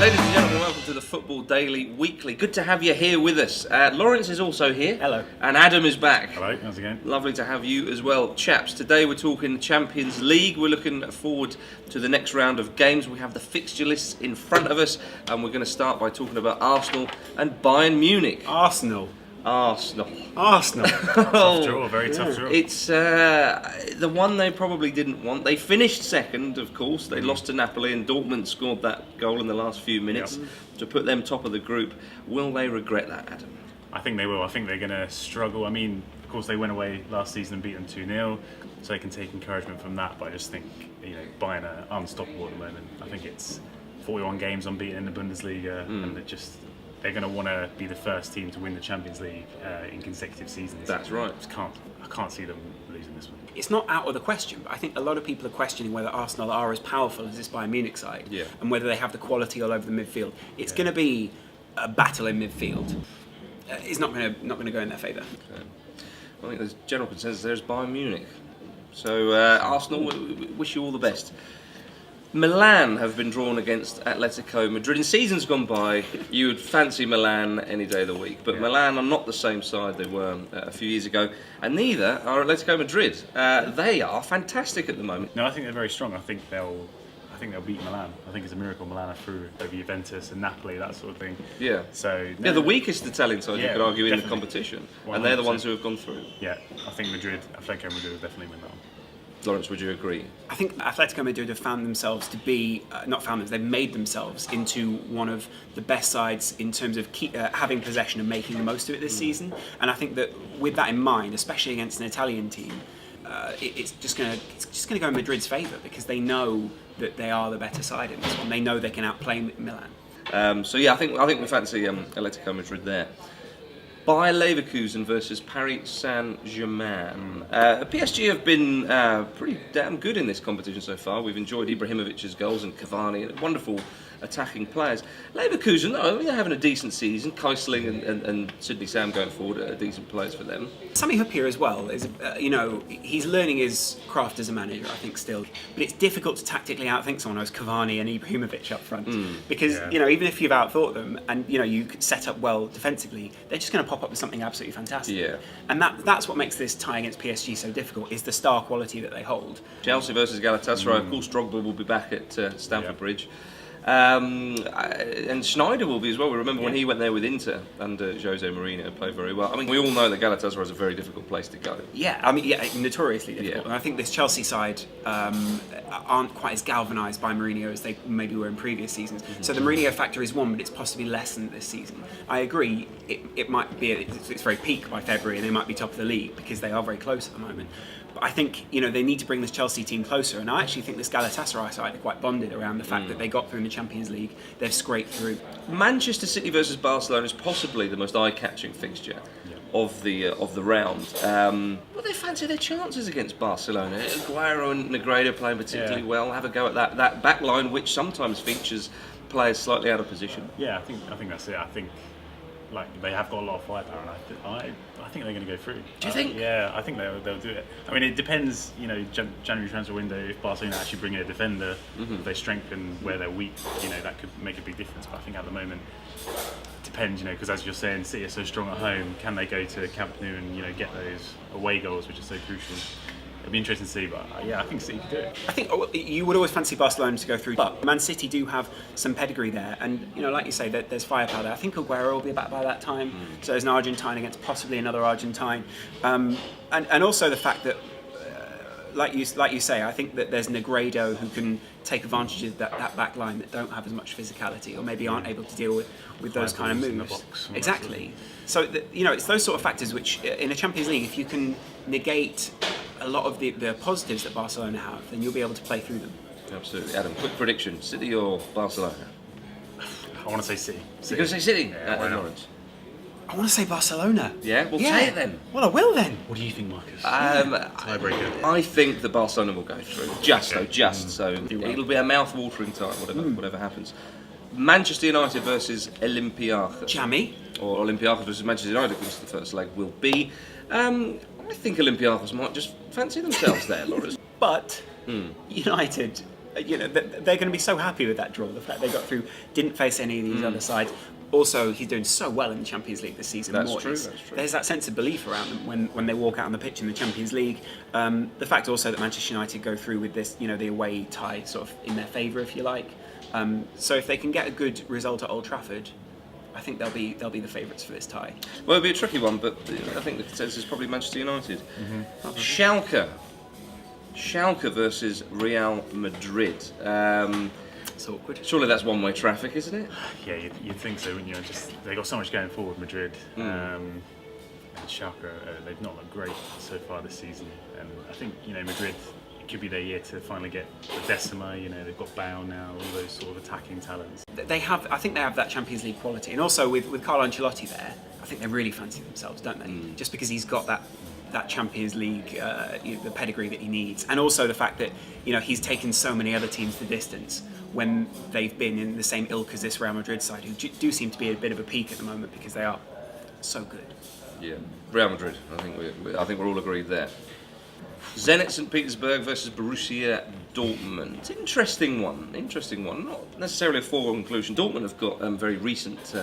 Ladies and gentlemen, welcome to the Football Daily Weekly. Good to have you here with us. Lawrence is also here. Hello. And Adam is back. Hello, how's it going? Lovely to have you as well, chaps. Today we're talking Champions League. We're looking forward to the next round of games. We have the fixture lists in front of us, and we're going to start by talking about Arsenal and Bayern Munich. Arsenal. Tough Draw, very tough draw. It's the one they probably didn't want. They finished second, of course. They lost to Napoli, and Dortmund scored that goal in the last few minutes to put them top of the group. Will they regret that, Adam? I think they will. I think they're going to struggle. I mean, of course, they went away last season and beat them 2-0, so they can take encouragement from that. But I just think, Bayern are unstoppable at the moment. I think it's 41 games unbeaten in the Bundesliga, and they're going to want to be the first team to win the Champions League in consecutive seasons. That's right. I can't see them losing this one. It's not out of the question, but I think a lot of people are questioning whether Arsenal are as powerful as this Bayern Munich side, and whether they have the quality all over the midfield. It's going to be a battle in midfield. It's not going to go in their favour. Okay. I think there's general consensus there's Bayern Munich. So Arsenal, we wish you all the best. Milan have been drawn against Atletico Madrid. In seasons gone by, you would fancy Milan any day of the week. But Milan are not the same side they were a few years ago. And neither are Atletico Madrid. They are fantastic at the moment. No, I think they're very strong. I think they'll beat Milan. I think it's a miracle Milan are through over Juventus and Napoli, that sort of thing. Yeah. So the weakest Italian side you could argue in the competition. 100%. And they're the ones who have gone through. Yeah, I think Atletico Madrid will definitely win that one. Lawrence, would you agree? I think Atletico Madrid have found themselves to be, they've made themselves into one of the best sides in terms of having possession and making the most of it this season. And I think that with that in mind, especially against an Italian team, it's just going to go in Madrid's favour because they know that they are the better side in this one. They know they can outplay Milan. I think we fancy Atletico Madrid there. Bayer Leverkusen versus Paris Saint-Germain. PSG have been pretty damn good in this competition so far. We've enjoyed Ibrahimovic's goals and Cavani, and wonderful attacking players. Leverkusen, I think they're having a decent season. Keisling and Sidney Sam going forward are decent players for them. Sami Hyypiä as well is, he's learning his craft as a manager, I think, still. But it's difficult to tactically outthink someone who's Cavani and Ibrahimovic up front. Because, even if you've outthought them and, you set up well defensively, they're just going to pop up with something absolutely fantastic. Yeah. And that's what makes this tie against PSG so difficult, is the star quality that they hold. Chelsea versus Galatasaray. Of course, Drogba will be back at Stamford Bridge. And Schneider will be as well. We remember when he went there with Inter under Jose Mourinho, played very well. I mean, we all know that Galatasaray is a very difficult place to go. Notoriously difficult. And I think this Chelsea side aren't quite as galvanised by Mourinho as they maybe were in previous seasons. So the Mourinho factor is one, but it's possibly lessened this season. I agree, it might be it's very peak by February, and they might be top of the league because they are very close at the moment. But I think they need to bring this Chelsea team closer, and I actually think this Galatasaray side are quite bonded around the fact that they got through in the Champions League. They've scraped through. Manchester City versus Barcelona is possibly the most eye-catching fixture of the round. Well, they fancy their chances against Barcelona. Aguero and Negredo playing particularly well. Have a go at that back line, which sometimes features players slightly out of position. Yeah, I think that's it. I think they have got a lot of firepower, and I think they're going to go through. Do you think? Yeah, I think they'll do it. I mean, it depends. January transfer window. If Barcelona actually bring in a defender, if they strengthen where they're weak, that could make a big difference. But I think at the moment, it depends. Because as you're saying, City are so strong at home. Can they go to Camp Nou and get those away goals, which are so crucial? It'll be interesting to see, but I think City could do it. I think you would always fancy Barcelona to go through, but Man City do have some pedigree there, and like you say, there's firepower there. I think Aguero will be back by that time, so there's an Argentine against possibly another Argentine, and also the fact that, like you say, I think that there's Negredo who can take advantage of that back line that don't have as much physicality, or maybe aren't able to deal with those kind of moves. In the box, exactly. So it's those sort of factors which, in a Champions League, if you can negate a lot of the positives that Barcelona have, then you'll be able to play through them. Absolutely. Adam, quick prediction: City or Barcelona? I want to say City. You're going to say City? Yeah, why not? Lawrence? I want to say Barcelona. Yeah, we'll say it then. Well, I will then. What do you think, Marcus? Tiebreaker. I think that Barcelona will go through. So it'll be a mouth-watering time, whatever happens. Manchester United versus Olympiacos. Jammy. Or Olympiacos versus Manchester United, which the first leg will be. I think Olympiacos might just fancy themselves there, Lawrence. But United they're going to be so happy with that draw. The fact they got through, didn't face any of these other sides. Also, he's doing so well in the Champions League this season. That's true. There's that sense of belief around them when they walk out on the pitch in the Champions League. The fact also that Manchester United go through with this, the away tie sort of in their favour, if you like. So if they can get a good result at Old Trafford, I think they'll be the favourites for this tie. Well, it'll be a tricky one, but I think the consensus is probably Manchester United. Schalke versus Real Madrid. It's awkward. Surely that's one-way traffic, isn't it? Yeah, you'd think so, wouldn't you? They got so much going forward, Madrid. And Schalke, they've not looked great so far this season, and I think Madrid. It could be their year to finally get the Decima. They've got Bale now, all those sort of attacking talents. I think they have that Champions League quality, and also with Carlo Ancelotti there, I think they really fancy themselves, don't they? Just because he's got that Champions League, the pedigree that he needs, and also the fact that he's taken so many other teams the distance when they've been in the same ilk as this Real Madrid side, who do seem to be a bit of a peak at the moment because they are so good. Yeah, Real Madrid. I think we're all agreed there. Zenit St. Petersburg versus Borussia Dortmund. Interesting one. Not necessarily a foregone conclusion. Dortmund have got very recent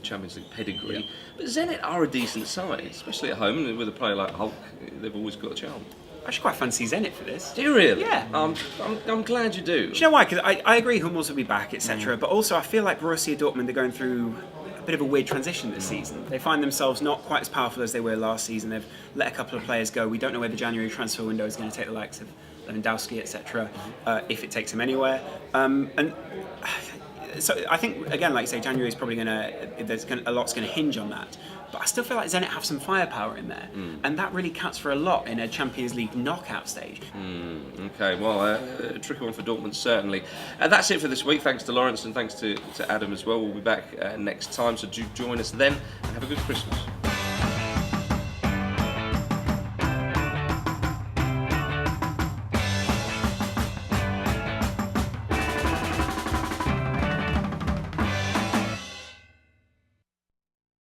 Champions League pedigree, but Zenit are a decent side, especially at home. And with a player like Hulk, they've always got a charm. I actually quite fancy Zenit for this. Do you really? Yeah. I'm glad you do. Do you know why? Because I agree Hummels will be back, etc. But also I feel like Borussia Dortmund are going through a bit of a weird transition this season. They find themselves not quite as powerful as they were last season. They've let a couple of players go. We don't know where the January transfer window is going to take the likes of Lewandowski, etc. If it takes him anywhere. And so I think, again, like you say, January is probably a lot's going to hinge on that. But I still feel like Zenit have some firepower in there, and that really counts for a lot in a Champions League knockout stage. Okay, well, a tricky one for Dortmund, certainly. That's it for this week. Thanks to Lawrence and thanks to Adam as well. We'll be back next time, so do join us then, and have a good Christmas.